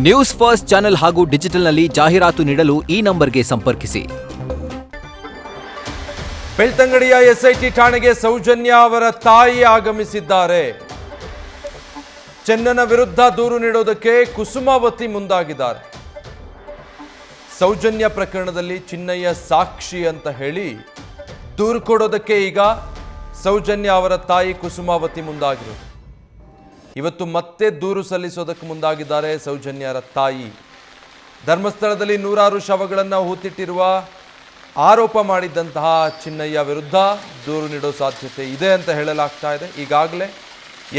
News first channel ಹಾಗೂ ಡಿಜಿಟಲ್ನಲ್ಲಿ ಜಾಹೀರಾತು ನೀಡಲು ಈ ನಂಬರ್ಗೆ ಸಂಪರ್ಕಿಸಿ. ಬೆಳ್ತಂಗಡಿಯ ಎಸ್ಐಟಿ ಠಾಣೆಗೆ ಸೌಜನ್ಯ ಅವರ ತಾಯಿ ಆಗಮಿಸಿದ್ದಾರೆ. ಚೆನ್ನನ ವಿರುದ್ಧ ದೂರು ನೀಡೋದಕ್ಕೆ ಕುಸುಮಾವತಿ ಮುಂದಾಗಿದ್ದಾರೆ. ಸೌಜನ್ಯ ಪ್ರಕರಣದಲ್ಲಿ ಚಿನ್ನಯ್ಯ ಸಾಕ್ಷಿ ಅಂತ ಹೇಳಿ ದೂರು ಕೊಡೋದಕ್ಕೆ ಈಗ ಸೌಜನ್ಯ ಅವರ ತಾಯಿ ಕುಸುಮಾವತಿ ಮುಂದಾಗಿರೋದು. ಇವತ್ತು ಮತ್ತೆ ದೂರು ಸಲ್ಲಿಸೋದಕ್ಕೆ ಮುಂದಾಗಿದ್ದಾರೆ ಸೌಜನ್ಯರ ತಾಯಿ. ಧರ್ಮಸ್ಥಳದಲ್ಲಿ ನೂರಾರು ಶವಗಳನ್ನು ಹೂತಿಟ್ಟಿರುವ ಆರೋಪ ಮಾಡಿದ್ದಂತಹ ಚಿನ್ನಯ್ಯ ವಿರುದ್ಧ ದೂರು ನೀಡೋ ಸಾಧ್ಯತೆ ಇದೆ ಅಂತ ಹೇಳಲಾಗ್ತಾ ಇದೆ. ಈಗಾಗಲೇ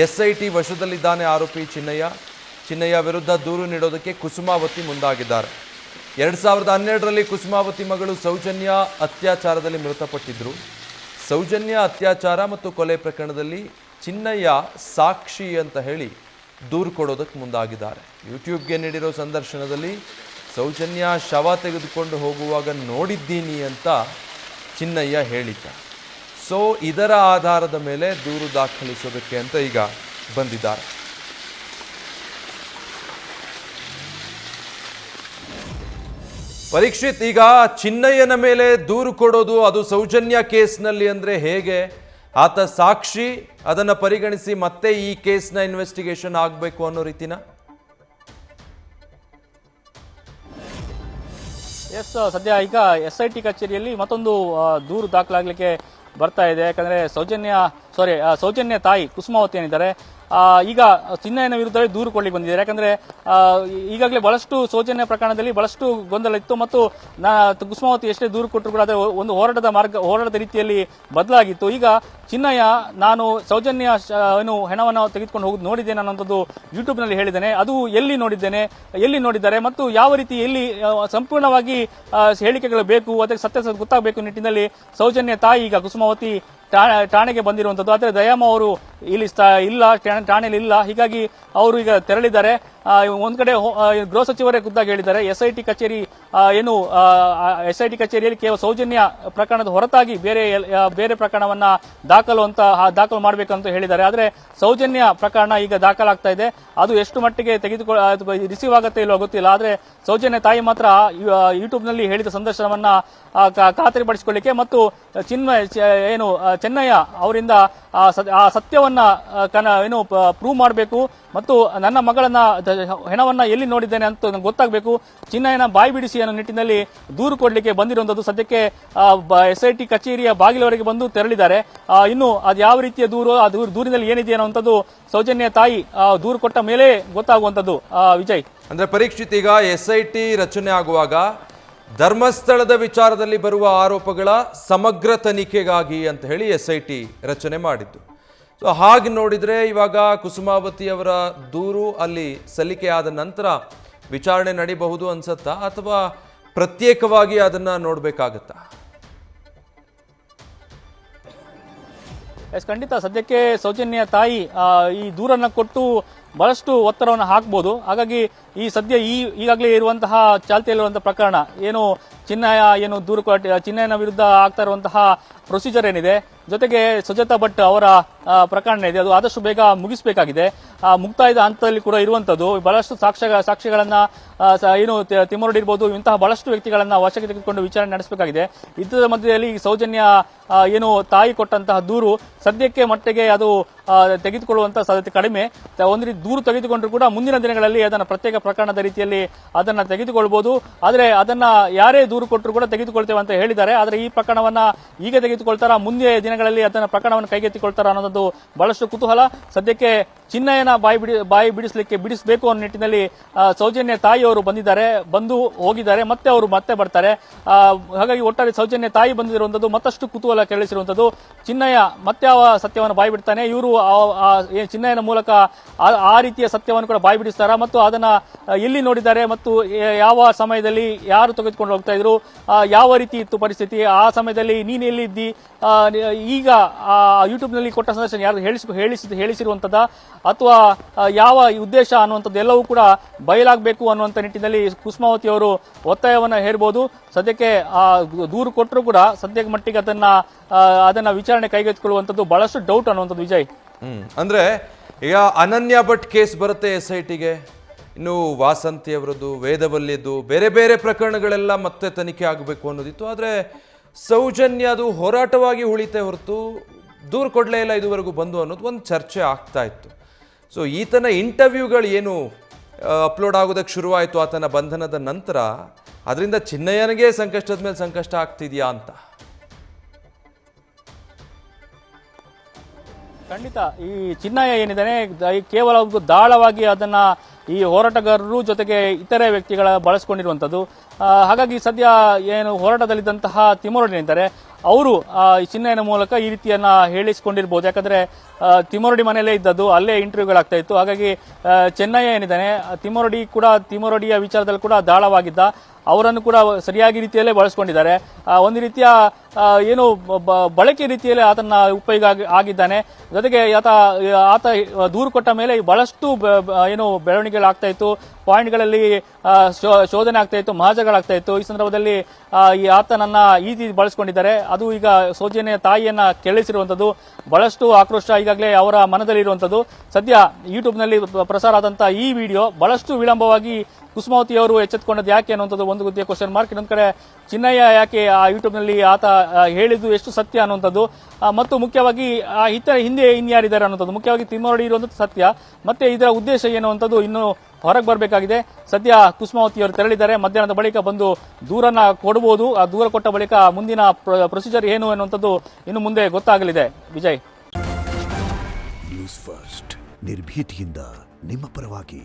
ಎಸ್ಐಟಿ ವಶದಲ್ಲಿದ್ದಾನೆ ಆರೋಪಿ ಚಿನ್ನಯ್ಯ ವಿರುದ್ಧ ದೂರು ನೀಡೋದಕ್ಕೆ ಕುಸುಮಾವತಿ ಮುಂದಾಗಿದ್ದಾರೆ. 2012ರಲ್ಲಿ ಕುಸುಮಾವತಿ ಮಗಳು ಸೌಜನ್ಯ ಅತ್ಯಾಚಾರದಲ್ಲಿ ಮೃತಪಟ್ಟಿದ್ದರು. ಸೌಜನ್ಯ ಅತ್ಯಾಚಾರ ಮತ್ತು ಕೊಲೆ ಪ್ರಕರಣದಲ್ಲಿ ಚಿನ್ನಯ್ಯ ಸಾಕ್ಷಿ ಅಂತ ಹೇಳಿ ದೂರು ಕೊಡೋದಕ್ಕೆ ಮುಂದಾಗಿದ್ದಾರೆ. ಯೂಟ್ಯೂಬ್ಗೆ ನೀಡಿರೋ ಸಂದರ್ಶನದಲ್ಲಿ ಸೌಜನ್ಯ ಶವ ತೆಗೆದುಕೊಂಡು ಹೋಗುವಾಗ ನೋಡಿದ್ದೀನಿ ಅಂತ ಚಿನ್ನಯ್ಯ ಹೇಳಿದ್ದ. ಸೊ ಇದರ ಆಧಾರದ ಮೇಲೆ ದೂರು ದಾಖಲಿಸೋದಕ್ಕೆ ಅಂತ ಈಗ ಬಂದಿದ್ದಾರೆ. ಪರೀಕ್ಷಿತ್, ಈಗ ಚಿನ್ನಯ್ಯನ ಮೇಲೆ ದೂರು ಕೊಡೋದು ಅದು ಸೌಜನ್ಯ ಕೇಸ್ನಲ್ಲಿ ಅಂದರೆ ಹೇಗೆ? ಆತ ಸಾಕ್ಷಿ, ಅದನ್ನು ಪರಿಗಣಿಸಿ ಮತ್ತೆ ಈ ಕೇಸ್ನ ಇನ್ವೆಸ್ಟಿಗೇಷನ್ ಆಗಬೇಕು ಅನ್ನೋ ರೀತಿನ? ಎಸ್, ಸದ್ಯ ಈಗ SIT ಕಚೇರಿಯಲ್ಲಿ ಮತ್ತೊಂದು ದೂರು ದಾಖಲಾಗಲಿಕ್ಕೆ ಬರ್ತಾ ಇದೆ. ಯಾಕಂದ್ರೆ ಸೌಜನ್ಯ ತಾಯಿ ಕುಸುಮಾವತಿ ಏನಿದ್ದಾರೆ ಈಗ ಚಿನ್ನಯ್ಯನ ವಿರುದ್ಧ ದೂರು ಕೊಡ್ಲಿಕ್ಕೆ ಬಂದಿದ್ದಾರೆ. ಯಾಕಂದ್ರೆ ಈಗಾಗಲೇ ಬಹಳಷ್ಟು ಸೌಜನ್ಯ ಪ್ರಕರಣದಲ್ಲಿ ಬಹಳಷ್ಟು ಗೊಂದಲ ಇತ್ತು ಮತ್ತು ಕುಸುಮಾವತಿ ಎಷ್ಟೇ ದೂರು ಕೊಟ್ಟರು ಕೂಡ ಅದರ ಒಂದು ಹೋರಾಟದ ರೀತಿಯಲ್ಲಿ ಬದಲಾಗಿತ್ತು. ಈಗ ಚಿನ್ನಯ್ಯ ನಾನು ಸೌಜನ್ಯ ಹೆಣವನ್ನು ತೆಗೆದುಕೊಂಡು ಹೋಗಿ ನೋಡಿದ್ದೇನೆ ಅನ್ನೋಂಥದ್ದು ಯೂಟ್ಯೂಬ್ ನಲ್ಲಿ ಹೇಳಿದ್ದೇನೆ. ಅದು ಎಲ್ಲಿ ನೋಡಿದ್ದಾರೆ ಮತ್ತು ಯಾವ ರೀತಿ ಎಲ್ಲಿ ಸಂಪೂರ್ಣವಾಗಿ ಹೇಳಿಕೆಗಳು ಬೇಕು, ಅದಕ್ಕೆ ಸತ್ಯ ಗೊತ್ತಾಗಬೇಕು ನಿಟ್ಟಿನಲ್ಲಿ ಸೌಜನ್ಯ ತಾಯಿ ಈಗ ಕುಸುಮಾವತಿ ಠಾಣೆಗೆ ಬಂದಿರುವಂತದ್ದು. ಆದರೆ ದಯಾಮ ಅವರು ಇಲ್ಲಿ ಠಾಣೆಯಲ್ಲಿ ಇಲ್ಲ. ಹೀಗಾಗಿ ಅವರು ಈಗ ತೆರಳಿದ್ದಾರೆ. ಒಂದ್ ಕಡೆ ಗೃಹ ಸಚಿವರೇ ಖುದ್ದಾಗಿ ಹೇಳಿದ್ದಾರೆ SIT ಕಚೇರಿ SIT ಕಚೇರಿಯಲ್ಲಿ ಕೇವಲ ಸೌಜನ್ಯ ಪ್ರಕರಣದ ಹೊರತಾಗಿ ಬೇರೆ ಪ್ರಕರಣವನ್ನ ದಾಖಲು ಮಾಡಬೇಕಂತ ಹೇಳಿದ್ದಾರೆ. ಆದರೆ ಸೌಜನ್ಯ ಪ್ರಕರಣ ಈಗ ದಾಖಲಾಗ್ತಾ ಇದೆ. ಅದು ಎಷ್ಟು ಮಟ್ಟಿಗೆ ರಿಸೀವ್ ಆಗುತ್ತೆ ಇಲ್ಲೋ ಗೊತ್ತಿಲ್ಲ. ಆದ್ರೆ ಸೌಜನ್ಯ ತಾಯಿ ಮಾತ್ರ ಯೂಟ್ಯೂಬ್ ನಲ್ಲಿ ಹೇಳಿದ ಸಂದರ್ಶನವನ್ನ ಖಾತರಿಪಡಿಸಿಕೊಳ್ಳಿಕ್ಕೆ ಮತ್ತು ಚೆನ್ನಯ್ಯ ಅವರಿಂದ ಆ ಸತ್ಯವನ್ನ ಪ್ರೂವ್ ಮಾಡಬೇಕು ಮತ್ತು ನನ್ನ ಮಗಳನ್ನ ಹೆಣವನ್ನ ಎಲ್ಲಿ ನೋಡಿದ್ದೇನೆ ಅಂತ ಗೊತ್ತಾಗಬೇಕು, ಚಿನ್ನಯ್ಯನ ಬಾಯಿ ಬಿಡಿಸಿ ಅನ್ನೋ ನಿಟ್ಟಿನಲ್ಲಿ ದೂರು ಕೊಡ್ಲಿಕ್ಕೆ ಬಂದಿರುವಂತದ್ದು. ಸದ್ಯಕ್ಕೆ SIT ಕಚೇರಿಯ ಬಾಗಿಲವರೆಗೆ ಬಂದು ತೆರಳಿದ್ದಾರೆ. ಇನ್ನು ಅದು ಯಾವ ರೀತಿಯ ದೂರು, ಆ ದೂರಿನಲ್ಲಿ ಏನಿದೆ ಅನ್ನುವಂಥದ್ದು ಸೌಜನ್ಯ ತಾಯಿ ದೂರು ಕೊಟ್ಟ ಮೇಲೆ ಗೊತ್ತಾಗುವಂತದ್ದು. ವಿಜಯ್, ಅಂದ್ರೆ ಪರೀಕ್ಷಿತ್, ಈಗ SIT ರಚನೆ ಆಗುವಾಗ ಧರ್ಮಸ್ಥಳದ ವಿಚಾರದಲ್ಲಿ ಬರುವ ಆರೋಪಗಳ ಸಮಗ್ರ ತನಿಖೆಗಾಗಿ ಅಂತ ಹೇಳಿ SIT ರಚನೆ ಮಾಡಿದ್ದು. ಸೊ ಹಾಗೆ ನೋಡಿದರೆ ಇವಾಗ ಕುಸುಮಾವತಿ ಅವರ ದೂರು ಅಲ್ಲಿ ಸಲ್ಲಿಕೆಯಾದ ನಂತರ ವಿಚಾರಣೆ ನಡೀಬಹುದು ಅನ್ಸತ್ತಾ, ಅಥವಾ ಪ್ರತ್ಯೇಕವಾಗಿ ಅದನ್ನ ನೋಡ್ಬೇಕಾಗತ್ತಾ? ಖಂಡಿತ ಸದ್ಯಕ್ಕೆ ಸೌಜನ್ಯ ತಾಯಿ ಈ ದೂರನ್ನ ಕೊಟ್ಟು ಬಹಳಷ್ಟು ಒತ್ತಡವನ್ನು ಹಾಕಬಹುದು. ಹಾಗಾಗಿ ಈಗಾಗಲೇ ಇರುವಂತಹ ಚಾಲ್ತಿಯಲ್ಲಿರುವಂತಹ ಪ್ರಕರಣ ಚಿನ್ನಯ್ಯನ ವಿರುದ್ಧ ಆಗ್ತಾ ಇರುವಂತಹ ಪ್ರೊಸೀಜರ್ ಏನಿದೆ, ಜೊತೆಗೆ ಸುಜಾತಾ ಭಟ್ ಅವರ ಪ್ರಕರಣ ಇದೆ, ಅದು ಆದಷ್ಟು ಬೇಗ ಮುಗಿಸಬೇಕಾಗಿದೆ. ಮುಕ್ತಾಯದ ಹಂತದಲ್ಲಿ ಕೂಡ ಇರುವಂತದ್ದು. ಬಹಳಷ್ಟು ಸಾಕ್ಷ್ಯಗಳನ್ನ ತಿಮ್ಮರೊಡ್ ಇರ್ಬೋದು, ಇಂತಹ ಬಹಳಷ್ಟು ವ್ಯಕ್ತಿಗಳನ್ನ ವಶಕ್ಕೆ ತೆಗೆದುಕೊಂಡು ವಿಚಾರಣೆ ನಡೆಸಬೇಕಾಗಿದೆ. ಇದರ ಮಧ್ಯದಲ್ಲಿ ಸೌಜನ್ಯ ತಾಯಿ ಕೊಟ್ಟಂತಹ ದೂರು ಸದ್ಯಕ್ಕೆ ಮಟ್ಟಿಗೆ ಅದು ತೆಗೆದುಕೊಳ್ಳುವಂತಹ ಸಾಧ್ಯತೆ ಕಡಿಮೆ. ಒಂದು ರೀತಿ ದೂರು ತೆಗೆದುಕೊಂಡ್ರು ಕೂಡ ಮುಂದಿನ ದಿನಗಳಲ್ಲಿ ಅದನ್ನ ಪ್ರತ್ಯೇಕ ಪ್ರಕರಣದ ರೀತಿಯಲ್ಲಿ ಅದನ್ನ ತೆಗೆದುಕೊಳ್ಬಹುದು. ಆದ್ರೆ ಅದನ್ನ ಯಾರೇ ದೂರು ಕೊಟ್ಟರು ಕೂಡ ತೆಗೆದುಕೊಳ್ತೇವೆ ಅಂತ ಹೇಳಿದ್ದಾರೆ. ಆದ್ರೆ ಈ ಪ್ರಕರಣವನ್ನ ಈಗ ತೆಗೆದುಕೊಳ್ತಾರ, ಮುಂದೆ ದಿನಗಳಲ್ಲಿ ಅದನ್ನ ಪ್ರಕರಣವನ್ನು ಕೈಗೆತ್ತಿಕೊಳ್ತಾರ ಅನ್ನೋದು ಬಹಳಷ್ಟು ಕುತೂಹಲ. ಸದ್ಯಕ್ಕೆ ಚಿನ್ನಯ್ಯನ ಬಾಯಿ ಬಿಡಿಸಬೇಕು ಅನ್ನೋ ನಿಟ್ಟಿನಲ್ಲಿ ಸೌಜನ್ಯ ತಾಯಿಯವರು ಬಂದು ಹೋಗಿದ್ದಾರೆ, ಅವರು ಮತ್ತೆ ಬರ್ತಾರೆ. ಹಾಗಾಗಿ ಒಟ್ಟಾರೆ ಸೌಜನ್ಯ ತಾಯಿ ಬಂದಿರುವಂತದ್ದು ಮತ್ತಷ್ಟು ಕುತೂಹಲ ಕೆರಳಿಸಿರುವಂತದ್ದು. ಚಿನ್ನಯ್ಯ ಮತ್ತೆ ಯಾವ ಸತ್ಯವನ್ನು ಬಾಯಿ ಬಿಡ್ತಾನೆ, ಇವರು ಚಿನ್ನಯ್ಯನ ಮೂಲಕ ಆ ರೀತಿಯ ಸತ್ಯವನ್ನು ಕೂಡ ಬಾಯಿ ಬಿಡಿಸ್ತಾರ ಮತ್ತು ಅದನ್ನ ಎಲ್ಲಿ ನೋಡಿದ್ದಾರೆ ಮತ್ತು ಯಾವ ಸಮಯದಲ್ಲಿ ಯಾರು ತೆಗೆದುಕೊಂಡು ಹೋಗ್ತಾ ಇದ್ರು, ಯಾವ ರೀತಿ ಇತ್ತು ಪರಿಸ್ಥಿತಿ, ಆ ಸಮಯದಲ್ಲಿ ನೀನು ಎಲ್ಲಿದ್ದಿ, ಈಗ ಯೂಟ್ಯೂಬ್ ನಲ್ಲಿ ಕೊಟ್ಟ ಸಂದರ್ಶನ ಯಾರು ಹೇಳಿಸಿರುವಂತದ ಅಥವಾ ಯಾವ ಉದ್ದೇಶ ಅನ್ನುವಂಥದ್ದು ಎಲ್ಲವೂ ಕೂಡ ಬಯಲಾಗಬೇಕು ಅನ್ನುವಂಥ ನಿಟ್ಟಿನಲ್ಲಿ ಕುಸುಮಾವತಿ ಅವರು ಒತ್ತಾಯವನ್ನ ಹೇರಬಹುದು. ಸದ್ಯಕ್ಕೆ ದೂರು ಕೊಟ್ಟರು ಕೂಡ ಸದ್ಯಕ್ಕೆ ಮಟ್ಟಿಗೆ ಅದನ್ನ ವಿಚಾರಣೆ ಕೈಗೆತ್ತಿಕೊಳ್ಳುವಂಥದ್ದು ಬಹಳಷ್ಟು ಡೌಟ್ ಅನ್ನುವಂಥದ್ದು. ವಿಜಯ್, ಅಂದ್ರೆ ಈಗ ಅನನ್ಯ ಭಟ್ ಕೇಸ್ ಬರುತ್ತೆ SITಗೆ, ಇನ್ನು ವಾಸಂತಿಯವರದ್ದು, ವೇದವಲ್ಯದ್ದು, ಬೇರೆ ಬೇರೆ ಪ್ರಕರಣಗಳೆಲ್ಲ ಮತ್ತೆ ತನಿಖೆ ಆಗಬೇಕು ಅನ್ನೋದಿತ್ತು. ಆದರೆ ಸೌಜನ್ಯ ಅದು ಹೋರಾಟವಾಗಿ ಉಳಿತೆ ಹೊರತು ದೂರು ಕೊಡಲೇ ಇಲ್ಲ ಇದುವರೆಗೂ ಬಂದು ಅನ್ನೋದು ಒಂದು ಚರ್ಚೆ ಆಗ್ತಾ ಇತ್ತು. ಸೊ ಈತನ ಇಂಟರ್ವ್ಯೂಗಳು ಏನು ಅಪ್ಲೋಡ್ ಆಗೋದಕ್ಕೆ ಶುರುವಾಯಿತು ಆತನ ಬಂಧನದ ನಂತರ, ಅದರಿಂದ ಚಿನ್ನಯ್ಯನಿಗೆ ಸಂಕಷ್ಟದ ಮೇಲೆ ಸಂಕಷ್ಟ ಆಗ್ತಿದೆಯಾ ಅಂತ. ಖಂಡಿತ ಈ ಚಿನ್ನಯ್ಯ ಏನಿದ್ದಾನೆ ಕೇವಲ ಒಂದು ದಾಳವಾಗಿ ಅದನ್ನ ಈ ಹೋರಾಟಗಾರರು ಜೊತೆಗೆ ಇತರೆ ತಿಮರೋಡಿಗಳ ಬಳಸ್ಕೊಂಡಿರುವಂಥದ್ದು. ಹಾಗಾಗಿ ಸದ್ಯ ಏನು ಹೋರಾಟದಲ್ಲಿದ್ದಂತಹ ತಿಮರೋಡಿನಿದ್ದಾರೆ ಅವರು ಈ ಚಿನ್ನಯ್ಯನ ಮೂಲಕ ಈ ರೀತಿಯನ್ನ ಹೇಳಿಸಿಕೊಂಡಿರ್ಬೋದು. ಯಾಕಂದ್ರೆ ತಿಮರೋಡಿ ಮನೆಯಲ್ಲೇ ಇದ್ದದ್ದು, ಅಲ್ಲೇ ಇಂಟರ್ವ್ಯೂಗಳಾಗ್ತಾ ಇತ್ತು. ಹಾಗಾಗಿ ಚೆನ್ನಯ್ಯ ಏನಿದ್ದಾನೆ ತಿಮರೋಡಿಯ ವಿಚಾರದಲ್ಲಿ ಕೂಡ ದಾಳವಾಗಿದ್ದ, ಅವರನ್ನು ಕೂಡ ಸರಿಯಾಗಿ ರೀತಿಯಲ್ಲೇ ಬಳಸ್ಕೊಂಡಿದ್ದಾರೆ. ಒಂದು ರೀತಿಯ ಏನು ಬಳಕೆ ರೀತಿಯಲ್ಲಿ ಆತನ ಉಪಯೋಗ ಆಗಿದ್ದಾನೆ. ಜೊತೆಗೆ ಆತ ದೂರು ಕೊಟ್ಟ ಮೇಲೆ ಬಹಳಷ್ಟು ಏನು ಬೆಳವಣಿಗೆಗಳಾಗ್ತಾ ಇತ್ತು, ಪಾಯಿಂಟ್ಗಳಲ್ಲಿ ಶೋಧನೆ ಆಗ್ತಾ ಇತ್ತು, ಮಹಾಜಗಳಾಗ್ತಾ ಇತ್ತು. ಈ ಸಂದರ್ಭದಲ್ಲಿ ಈ ಆತನನ್ನ ಈ ರೀತಿ ಬಳಸ್ಕೊಂಡಿದ್ದಾರೆ. ಅದು ಈಗ ಸೌಜನ್ಯ ತಾಯಿಯನ್ನ ಕೆಳಿಸಿರುವಂತದ್ದು, ಬಹಳಷ್ಟು ಆಕ್ರೋಶ ಈಗಾಗಲೇ ಅವರ ಮನದಲ್ಲಿರುವಂತದ್ದು. ಸದ್ಯ ಯೂಟ್ಯೂಬ್ನಲ್ಲಿ ಪ್ರಸಾರ ಆದಂತಹ ಈ ವಿಡಿಯೋ ಬಹಳಷ್ಟು ವಿಳಂಬವಾಗಿ ಕುಸುಮಾವತಿ ಅವರು ಎಚ್ಚೆತ್ತುಕೊಂಡದ್ದು ಯಾಕೆ ಅನ್ನುವಂಥದ್ದು ಒಂದು ರೀತಿಯ ಕ್ವಶನ್ ಮಾರ್ಕ್. ಇನ್ನೊಂದು ಕಡೆ ಚಿನ್ನಯ್ಯ ಯಾಕೆ ಆ ಯೂಟ್ಯೂಬ್ನಲ್ಲಿ ಆತ ಹೇಳಿದ್ದು ಎಷ್ಟು ಸತ್ಯ ಅನ್ನುವಂಥದ್ದು, ಮತ್ತು ಮುಖ್ಯವಾಗಿ ಹಿಂದೆ ಇನ್ಯಾರಿದ್ದಾರೆ ಅನ್ನುವಂಥದ್ದು, ಮುಖ್ಯವಾಗಿ ತಿಮರೋಡಿ ಇರುವಂಥದ್ದು ಸತ್ಯ, ಮತ್ತೆ ಇದರ ಉದ್ದೇಶ ಏನು ಅನ್ನುವಂಥದ್ದು ಇನ್ನೂ ಹೊರಗೆ ಬರಬೇಕಾಗಿದೆ. ಸದ್ಯ ಕುಸುಮಾವತಿ ಅವರು ತೆರಳಿದ್ದಾರೆ. ಮಧ್ಯಾಹ್ನದ ಬಳಿಕ ಬಂದು ದೂರನ್ನ ಕೊಡಬಹುದು. ಆ ದೂರ ಕೊಟ್ಟ ಬಳಿಕ ಮುಂದಿನ ಪ್ರೊಸೀಜರ್ ಏನು ಅನ್ನುವಂಥದ್ದು ಇನ್ನು ಮುಂದೆ ಗೊತ್ತಾಗಲಿದೆ. ವಿಜಯ್, ನ್ಯೂಸ್ ಫಸ್ಟ್ ನಿರ್ಭೀತಿಯಿಂದ ನಿಮ್ಮ ಪರವಾಗಿ.